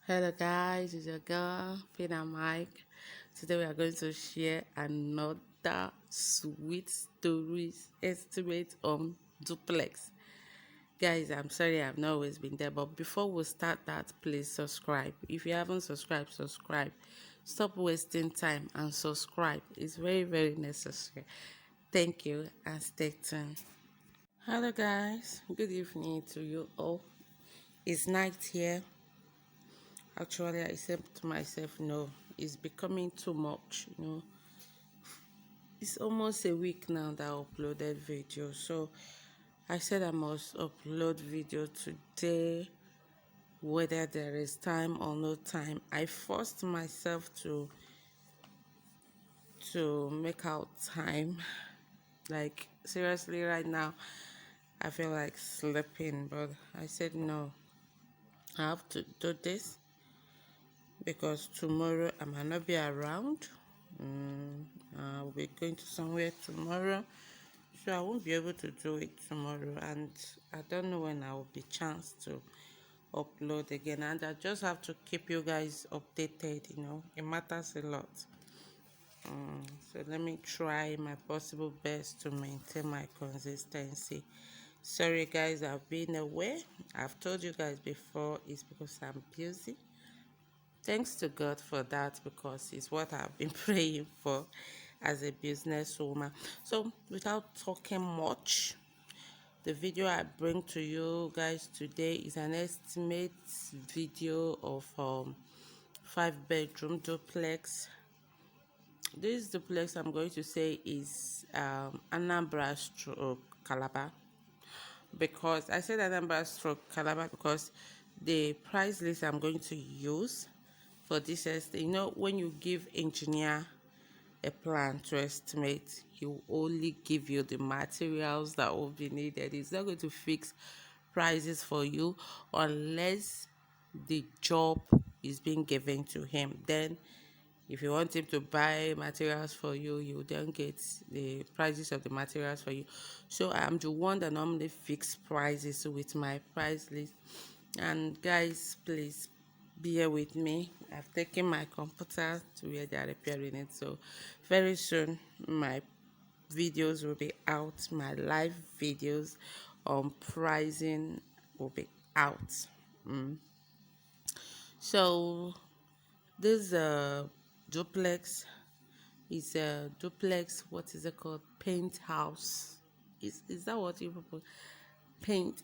Hello guys, it's your girl, Fina Mike. Today we are going to share another sweet stories estimate on Duplex. Guys, I'm sorry I've not always been there, but before we start that, please subscribe. If you haven't subscribed, subscribe. Stop wasting time and subscribe. It's very, very necessary. Thank you and stay tuned. Hello guys, good evening to you all. It's night here. Actually, I said to myself, no, it's becoming too much. It's almost a week now that I uploaded video. So I said I must upload video today, whether there is time or no time. I forced myself to make out time. Like seriously, right now, I feel like sleeping, but I said no. I have to do this because tomorrow I might not be around. I'll be going to somewhere tomorrow, so I won't be able to do it tomorrow, and I don't know when I will be chance to upload again, and I just have to keep you guys updated. It matters a lot. So let me try my possible best to maintain my consistency. Sorry guys, I've been away. I've told you guys before, it's because I'm busy. Thanks to God for that, because it's what I've been praying for as a businesswoman. So without talking much, the video I bring to you guys today is an estimate video of 5-bedroom duplex. This duplex I'm going to say is Anambra stroke Calabar, because I said Anambra stroke Calabar because the price list I'm going to use for this estimate, when you give engineer a plan to estimate, he will only give you the materials that will be needed. He's not going to fix prices for you unless the job is being given to him. Then if you want him to buy materials for you, you then get the prices of the materials for you. So I'm the one that normally fix prices with my price list. And guys, please bear with me. I've taken my computer to where they are repairing it. So very soon my videos will be out. My live videos on pricing will be out. So this duplex is a duplex. What is it called? Penthouse. Is that what you propose? Paint.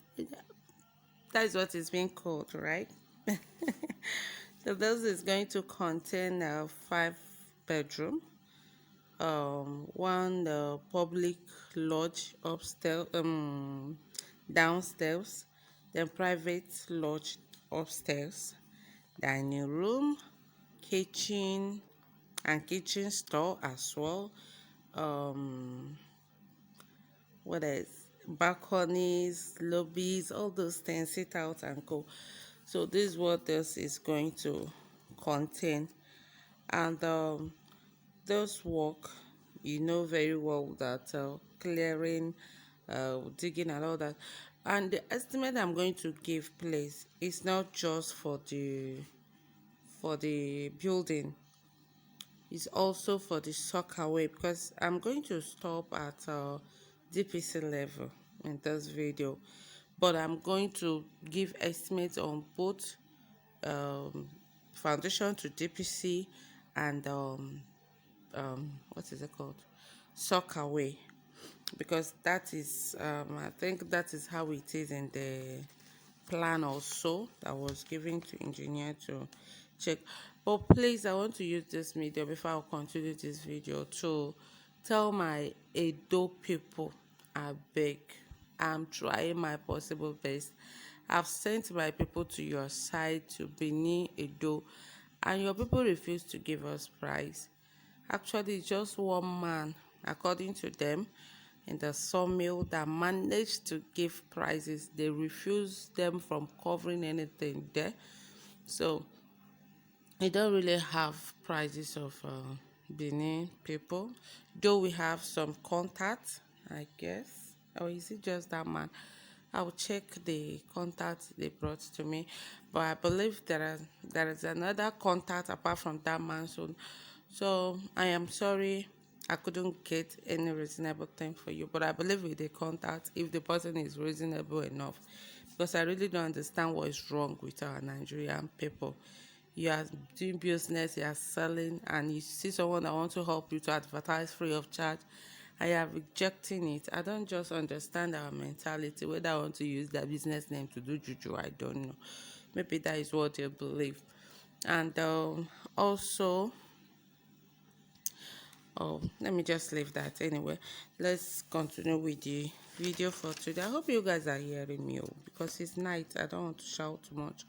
That is what it's being called, right? So this is going to contain a 5-bedroom, one public lodge upstairs, downstairs, then private lodge upstairs, dining room, kitchen, and kitchen store as well. What else? Balconies, lobbies, all those things, sit out and go. So this is what this is going to contain. And those work, very well that clearing, digging and all that. And the estimate I'm going to give place is not just for the building, it's also for the soccer way, because I'm going to stop at DPC level in this video, but I'm going to give estimates on both foundation to DPC and what is it called, soccer way, because that is I think that is how it is in the plan also that was given to engineer to check. But please, I want to use this video before I continue this video to tell my Edo people, I beg, I'm trying my possible best. I've sent my people to your side, to Benin, Edo, and your people refuse to give us price. Actually, just one man, according to them, in the sawmill that managed to give prices. They refuse them from covering anything there. So we don't really have prices of Benin people, though we have some contacts, I guess. Or is it just that man? I'll check the contact they brought to me, but I believe there is another contact apart from that man's own. So I am sorry I couldn't get any reasonable thing for you, but I believe with the contact, if the person is reasonable enough, because I really don't understand what is wrong with our Nigerian people. You are doing business, you are selling, and you see someone that wants to help you to advertise free of charge, and you are rejecting it. I don't just understand our mentality, whether I want to use their business name to do juju, I don't know. Maybe that is what they believe. And also, oh, let me just leave that anyway. Let's continue with the video for today. I hope you guys are hearing me, because it's night. I don't want to shout too much.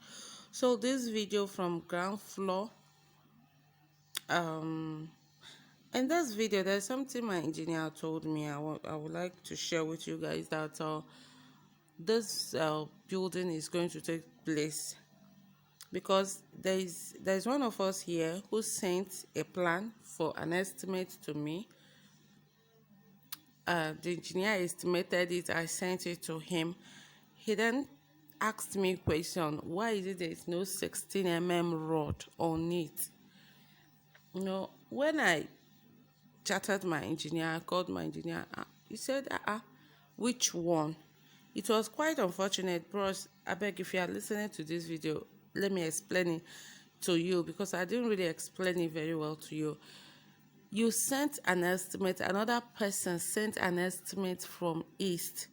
So this video from ground floor. In this video, there's something my engineer told me. I would like to share with you guys that this building is going to take place because there's one of us here who sent a plan for an estimate to me. The engineer estimated it. I sent it to him. He then asked me a question: why is it there is no 16 rod on it? When I chatted my engineer, I called my engineer. He said, which one? It was quite unfortunate, bros. I beg, if you are listening to this video, let me explain it to you, because I didn't really explain it very well to you. You sent an estimate, another person sent an estimate from East,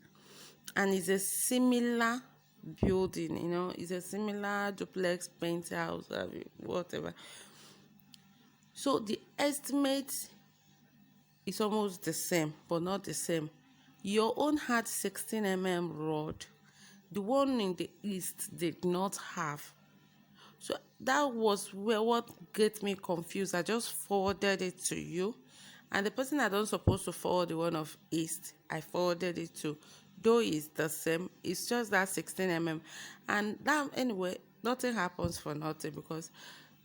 and it's a similar building, it's a similar duplex, penthouse, whatever. So the estimate is almost the same, but not the same. Your own had 16 rod. The one in the East did not have. So that was what get me confused. I just forwarded it to you. And the person I don't supposed to forward the one of East, I forwarded it to. Though it's the same, it's just that 16 And that, anyway, nothing happens for nothing, because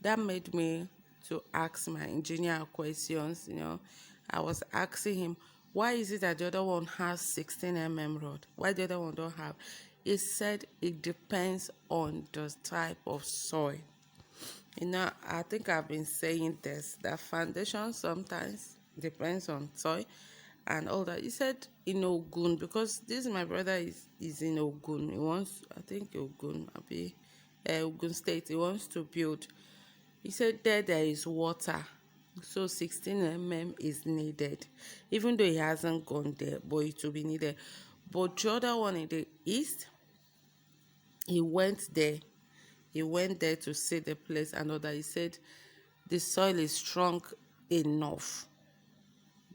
that made me to ask my engineer questions. I was asking him, why is it that the other one has 16 rod? Why the other one don't have? He said it depends on the type of soil. I think I've been saying this, that foundation sometimes depends on soil and all that. He said in Ogun, because this my brother is in Ogun. He wants, I think Ogun, Ogun State. He wants to build. He said there is water, so 16 is needed, even though he hasn't gone there, but it will be needed. But the other one in the East, he went there. He went there to see the place and all that. He said the soil is strong enough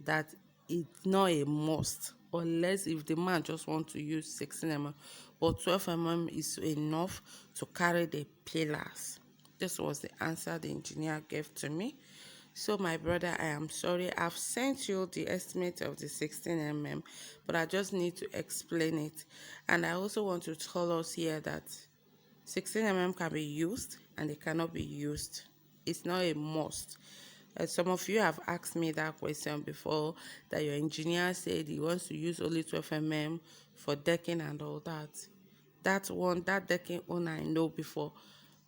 that it's not a must, unless if the man just want to use 16 but 12 is enough to carry the pillars. This was the answer the engineer gave to me. So my brother, I am sorry. I've sent you the estimate of the 16 but I just need to explain it. And I also want to tell us here that 16 can be used and it cannot be used. It's not a must. Some of you have asked me that question before, that your engineer said he wants to use only 12 for decking and all that. That decking one I know before,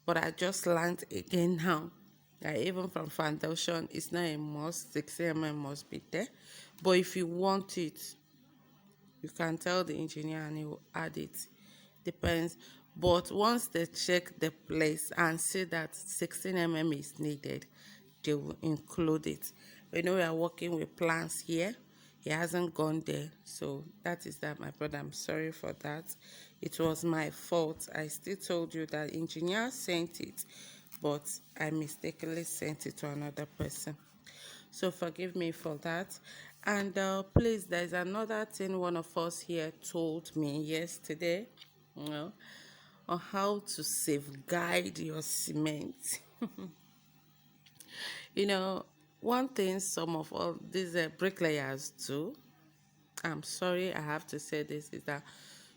but I just learned again now. Even from foundation, it's not a must. 16 must be there. But if you want it, you can tell the engineer and he will add it. Depends. But once they check the place and see that 16 is needed, they will include it. We know we are working with plans here. He hasn't gone there. So that is that, my brother. I'm sorry for that. It was my fault. I still told you that engineer sent it, but I mistakenly sent it to another person. So forgive me for that. And please, there's another thing one of us here told me yesterday, on how to safeguard your cement. One thing some of all these bricklayers do, I'm sorry I have to say this, is that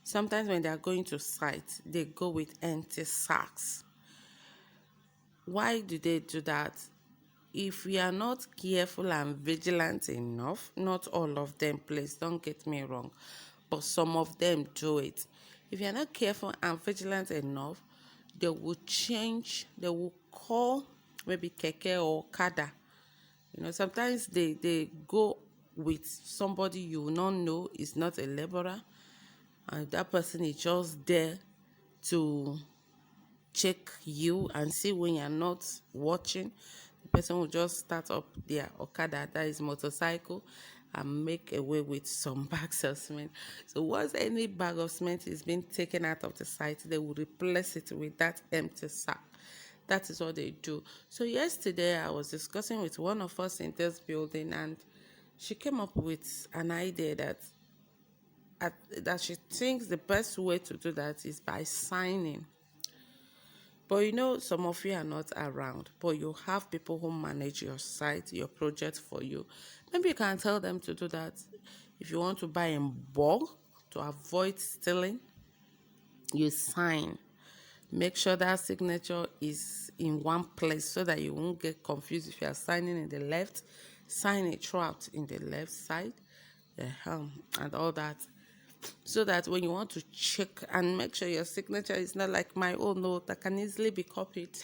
sometimes when they are going to site, they go with empty sacks. Why do they do that? If we are not careful and vigilant enough, not all of them, please don't get me wrong, but some of them do it. If you're not careful and vigilant enough, they will change, they will call maybe keke or kada. Sometimes they go with somebody you will not know is not a laborer, and that person is just there to check you and see when you're not watching. The person will just start up their okada, that is motorcycle, and make away with some bags of cement. So once any bag of cement is being taken out of the site, they will replace it with that empty sack. That is what they do. So yesterday I was discussing with one of us in this building, and she came up with an idea that she thinks the best way to do that is by signing. But some of you are not around, but you have people who manage your site, your project for you. Maybe you can tell them to do that. If you want to buy in bulk to avoid stealing, you sign. Make sure that signature is in one place so that you won't get confused. If you are signing in the left, sign it throughout in the left side, and all that. So that when you want to check and make sure your signature is not like my own note that can easily be copied.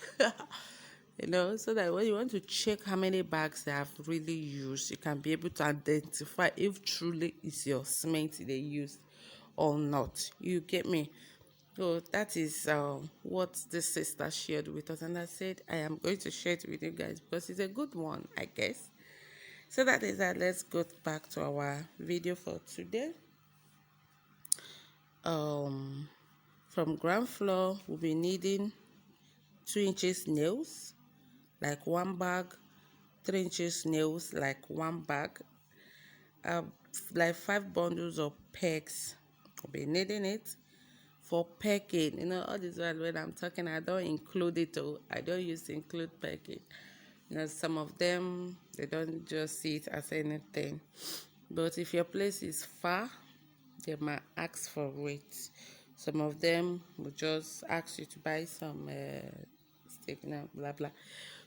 So that when you want to check how many bags they have really used, you can be able to identify if truly is your cement they used or not. You get me? So that is what this sister shared with us, and I said I am going to share it with you guys because it's a good one, I guess. So that is that. Let's go back to our video for today. From ground floor, we'll be needing 2 inches nails, like 1 bag, 3 inches nails, like 1 bag, like 5 bundles of pegs. We'll be needing it for pegging. All this while when I'm talking, I don't include it. I don't use to include pegging. Some of them, they don't just see it as anything. But if your place is far, they might ask for it. Some of them will just ask you to buy some steak, blah blah.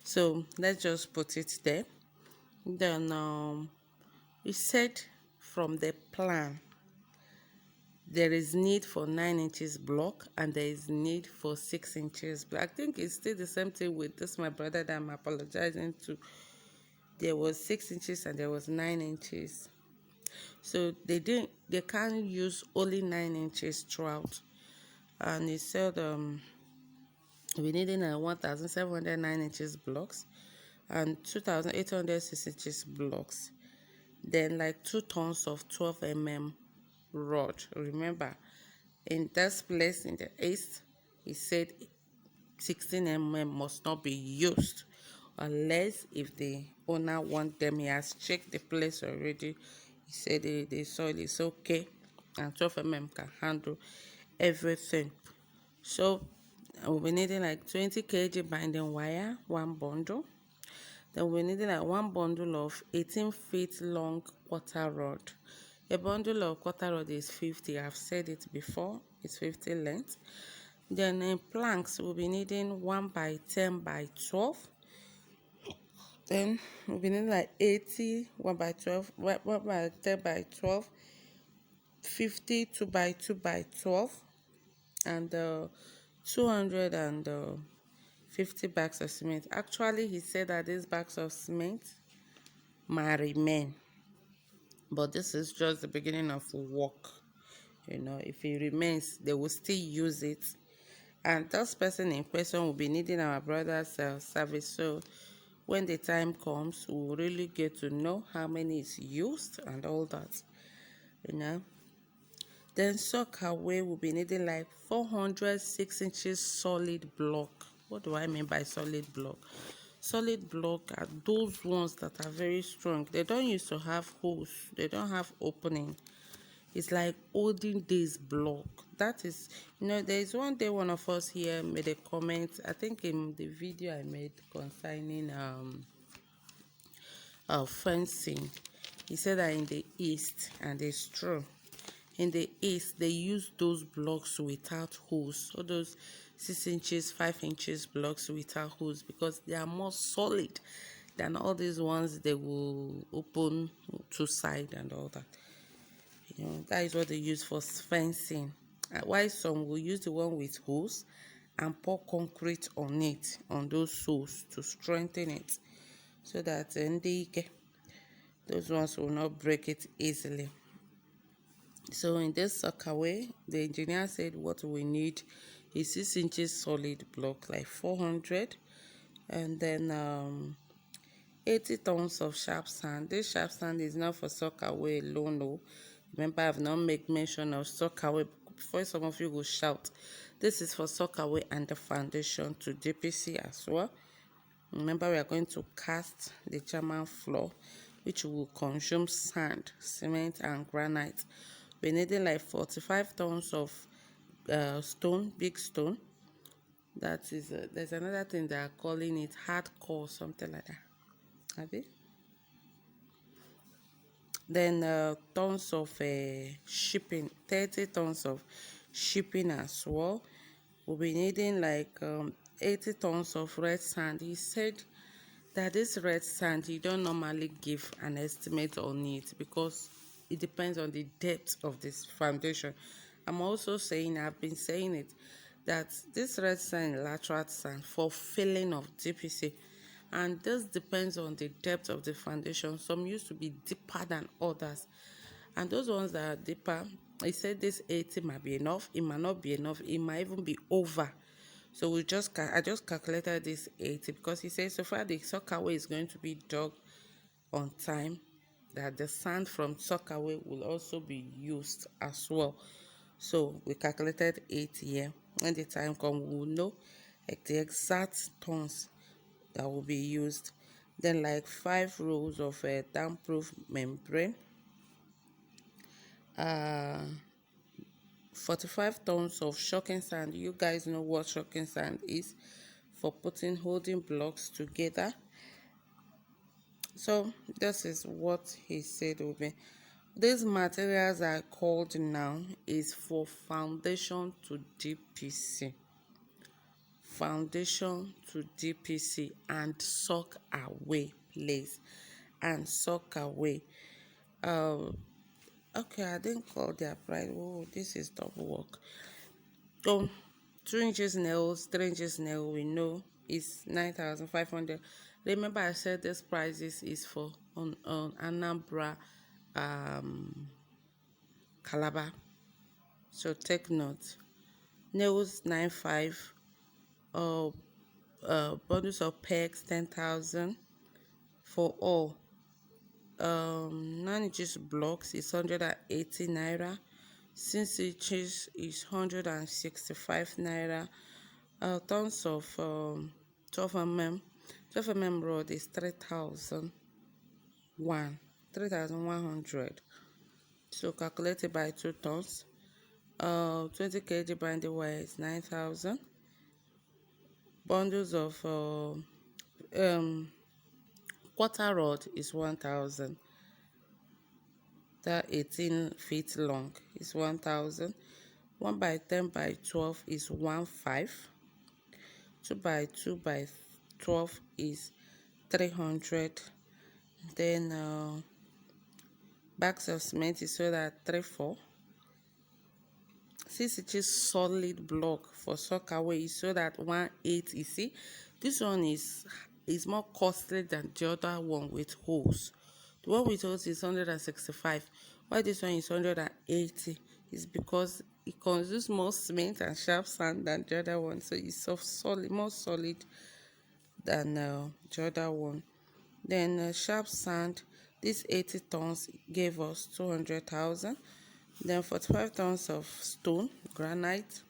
So let's just put it there. Then we said from the plan there is need for 9 inches block and there is need for 6 inches block. I think it's still the same thing with this my brother that I'm apologizing to. There was 6 inches and there was 9 inches. So they can't use only 9 inches throughout. And he said we needing 1,709 inches blocks and 2,800 6 inches blocks. Then like 2 tons of 12 rod. Remember, in this place in the east, he said 16 must not be used unless if the owner want them. He has checked the place already. He said the soil is okay and 12 can handle everything. So we'll be needing like 20 kg binding wire, 1 bundle. Then we're needing like 1 bundle of 18 feet long quarter rod. A bundle of quarter rod is 50. I've said it before. It's 50 length. Then in planks, we'll be needing 1 by 10 by 12. Then we'll be needing like 80, 1 by 12, 1 by 10 by 12, 50, 2 by 2 by 12, and 250 bags of cement. Actually, he said that these bags of cement might remain, but this is just the beginning of work. If it remains, they will still use it, and this person in question will be needing our brother's service. So when the time comes, we'll really get to know how many is used and all that. Then sock away will be needing like 406 inches solid block. What do I mean by solid block? Solid block are those ones that are very strong. They don't used to have holes. They don't have opening. It's like olden days block. That is, there is one day one of us here made a comment, I think in the video I made concerning fencing. He said that in the east, and it's true, in the east they use those blocks without holes. So those 6 inches, 5 inches blocks without holes, because they are more solid than all these ones they will open to side and all that. That is what they use for fencing. While some will use the one with holes and pour concrete on it, on those holes, to strengthen it, so that those ones will not break it easily. So in this sockaway, the engineer said what we need is 6 inches solid block, like 400, and then 80 tons of sharp sand. This sharp sand is not for sockaway alone. No. Remember, I've not made mention of sockaway before some of you will shout. This is for sockaway and the foundation to DPC as well. Remember, we are going to cast the German floor, which will consume sand, cement, and granite. We're needing like 45 tons of stone, big stone. That is, there's another thing they are calling it hardcore, something like that. Abi? Then tons of shipping, 30 tons of shipping as well. We'll be needing like 80 tons of red sand. He said that this red sand, you don't normally give an estimate on it because it depends on the depth of this foundation. I'm also saying, I've been saying it, that this red sand, lateral sand for filling of DPC, and this depends on the depth of the foundation. Some used to be deeper than others, and those ones that are deeper, he said this 80 might be enough, it might not be enough, it might even be over. So I just calculated this 80 because he says so far the sockaway is going to be dug on time, that the sand from sockaway will also be used as well. So we calculated 80 here. When the time comes, we will know like the exact tons that will be used. Then like 5 rolls of damp-proof membrane, 45 tons of shocking sand. You guys know what shocking sand is, for putting holding blocks together. So this is what he said will be. These materials are called now is for foundation to DPC. Foundation to DPC and sock away, please. And sock away. Okay, I didn't call their price. Oh, this is double work. So 2 inches nails, 3 inches nail, we know is 9,500. Remember, I said this prices is for on Anambra, Calabar. So take note. Nails 9,500. Bundles of pegs 10,000 for all. 9 inches blocks is 180 naira. 6 inches is 165 naira. Tons of 12 mm rod is 3,100. So calculated by 2 tons. 20 kg binding wire is 9,000. Bundles of quarter rod is 1,000. That 18 feet long is 1,000. 1 by 10 by 12 is 1,500. 2 by 2 by 12 is 300. Then bags of cement is sold at 3,400. 6 inches solid block for sockaway is sold at 1,800. You see, this one is more costly than the other one with holes. The one with holes is 165. Why this one is 180 is because it consumes more cement and sharp sand than the other one, so it's more solid than the other one. Then sharp sand, this 80 tons gave us 200,000. Then 45 tons of stone, granite,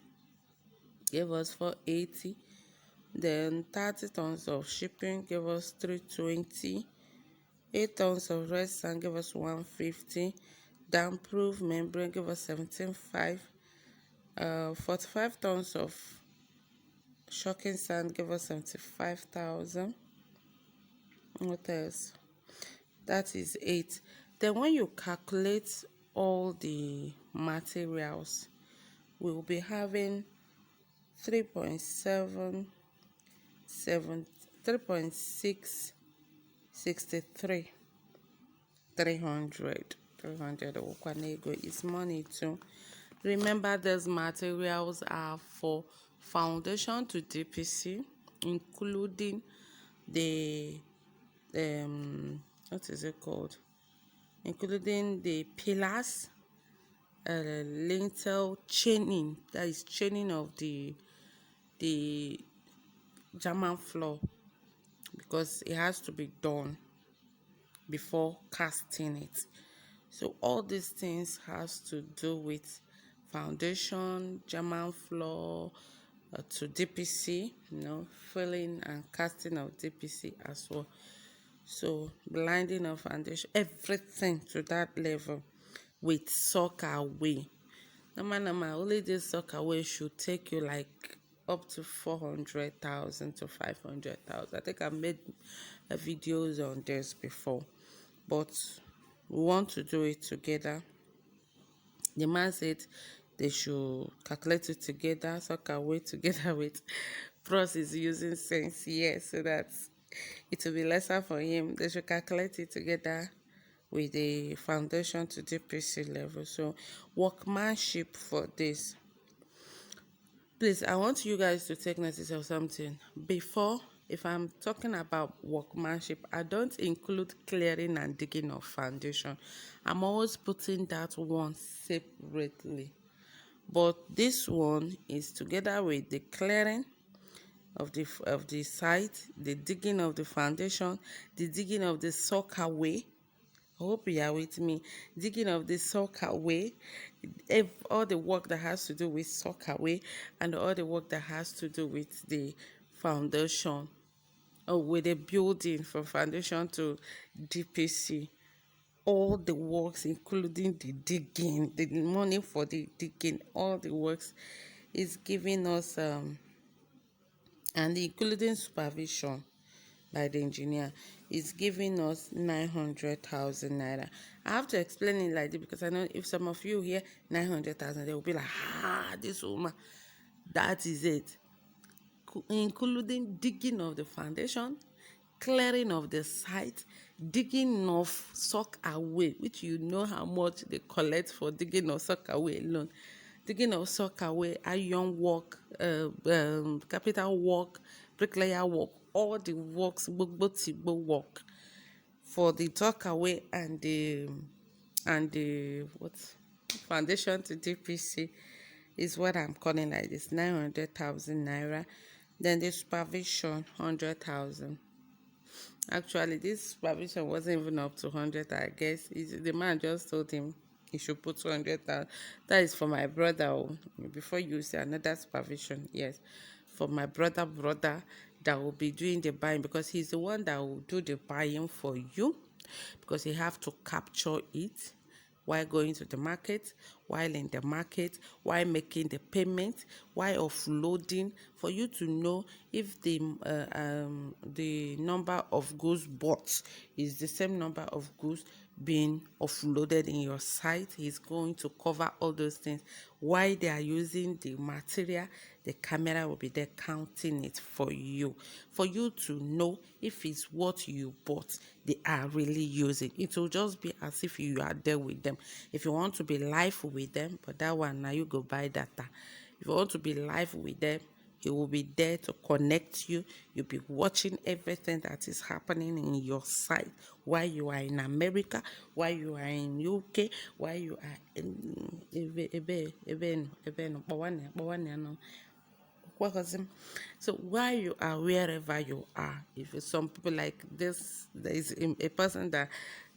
gave us 480. Then 30 tons of shipping gave us 320. 8 tons of red sand gave us 150. Damp-proof membrane gave us 17,500. 45 tons of shocking sand gave us 75,000. What else? That is 8. Then when you calculate all the materials, we will be having 3.663 300 Okwanego is money too. Remember, these materials are for foundation to DPC, including the what is it called? Including the pillars, lintel chaining, that is chaining of the German floor, because it has to be done before casting it. So all these things has to do with foundation, German floor, to DPC, filling and casting of DPC as well. So blinding of foundation, everything to that level with sock away. Only this sock away should take you like up to 400,000 to 500,000. I think I made videos on this before, but we want to do it together. The man said they should calculate it together, sock away together with Pros is using sense, yes, so that it will be lesser for him. They should calculate it together with the foundation to DPC level. So workmanship for this. Please, I want you guys to take notice of something. Before, if I'm talking about workmanship, I don't include clearing and digging of foundation. I'm always putting that one separately. But this one is together with the clearing of the site, the digging of the foundation, the digging of the sock away. I hope you are with me. Digging of the sock away, all the work that has to do with sock away, and all the work that has to do with the foundation, or with the building from foundation to DPC. All the works, including the digging, the money for the digging, all the works is giving us and including supervision by the engineer, is giving us 900,000 naira. I have to explain it like this because I know if some of you hear 900,000, they will be like, this woman, that is it. Including digging of the foundation, clearing of the site, digging of sock away, which you know how much they collect for digging of sock away alone. Digging of sock away, iron work, capital work, bricklayer work, all the works, gbogbo work for the talk away and the what foundation to DPC is what I'm calling like this, 900,000 naira. Then the supervision, 100,000. Actually, this supervision wasn't even up to 100. I guess the man just told him he should put 200,000. That is for my brother. Before you say another supervision, yes, for my brother that will be doing the buying, because he's the one that will do the buying for you, because he have to capture it while going to the market, while in the market, while making the payment, while offloading, for you to know if the number of goods bought is the same number of goods being offloaded in your site. He's going to cover all those things. While they are using the material, the camera will be there counting it for you to know if it's what you bought they are really using. It will just be as if you are there with them. If you want to be live with them, but that one now you go buy data. If you want to be live with them, he will be there to connect you. You'll be watching everything that is happening in your site while you are in America, while you are in UK, while you are in so while you are wherever you are, if some people like this, there is a person that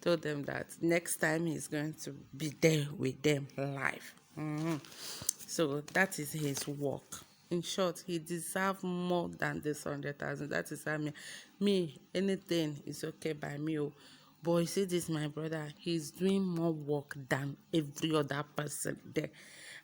told them that next time he's going to be there with them live. So that is his work. In short, he deserves more than this 100,000. That is me, anything is okay by me. But you see, this my brother, he's doing more work than every other person there.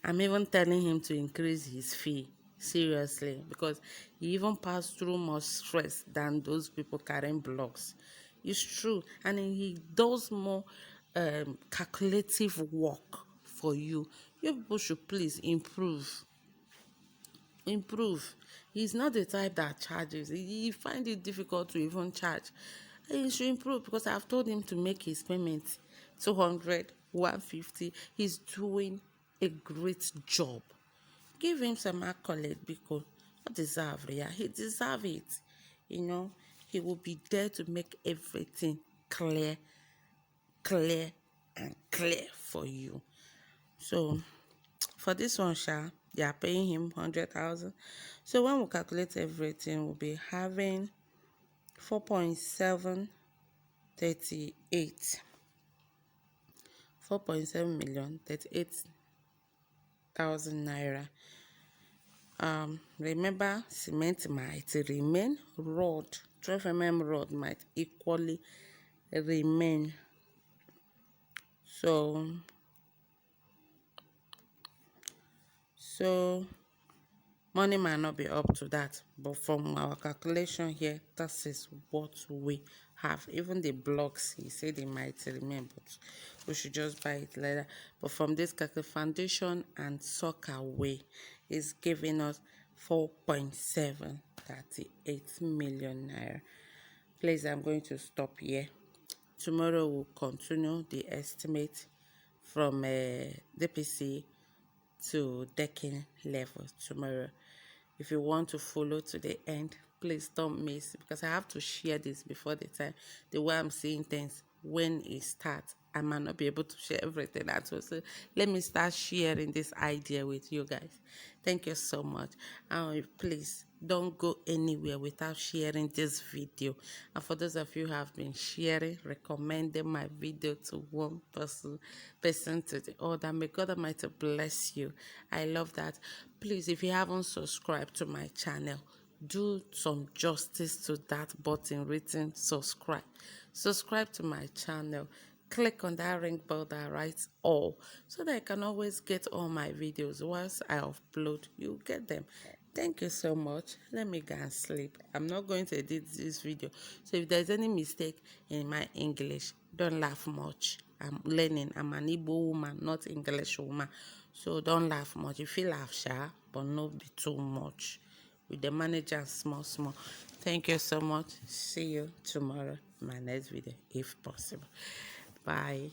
I'm even telling him to increase his fee. Seriously, because he even passed through more stress than those people carrying blocks. It's true, and he does more calculative work for you. You people should please improve. He's not the type that charges. He find it difficult to even charge. He should improve, because I've told him to make his payment 200, 150. He's doing a great job. Give him some accolade because he deserve it. Yeah, he deserve it. You know, he will be there to make everything clear, clear, and clear for you. So for this one, they are paying him 100,000. So when we calculate everything, we'll be having 4.738, 4.7 million 38,000 naira. Remember, cement might remain, rod, 12 rod might equally remain. So money might not be up to that, but from our calculation here, that is what we have. Even the blocks, he said they might remain, but we should just buy it later. But from this foundation and soccer way is giving us 4.738 million naira. Please, I'm going to stop here. Tomorrow we'll continue the estimate from DPC to decking level tomorrow. If you want to follow to the end, please don't miss, because I have to share this before the time. The way I'm seeing things, when it starts, I might not be able to share everything at once. So let me start sharing this idea with you guys. Thank you so much. And please don't go anywhere without sharing this video. And for those of you who have been sharing, recommending my video to one person to the other, may God Almighty bless you. I love that. Please, if you haven't subscribed to my channel, do some justice to that button written subscribe. Subscribe to my channel. Click on that ring bell that writes all, so that I can always get all my videos. Once I upload, you get them. Thank you so much. Let me go and sleep. I'm not going to edit this video, so if there's any mistake in my English, don't laugh much. I'm learning. I'm an Igbo woman, not English woman, so don't laugh much. If you laugh, but not be too much. With the manager, small. Thank you so much. See you tomorrow, my next video, if possible. Bye.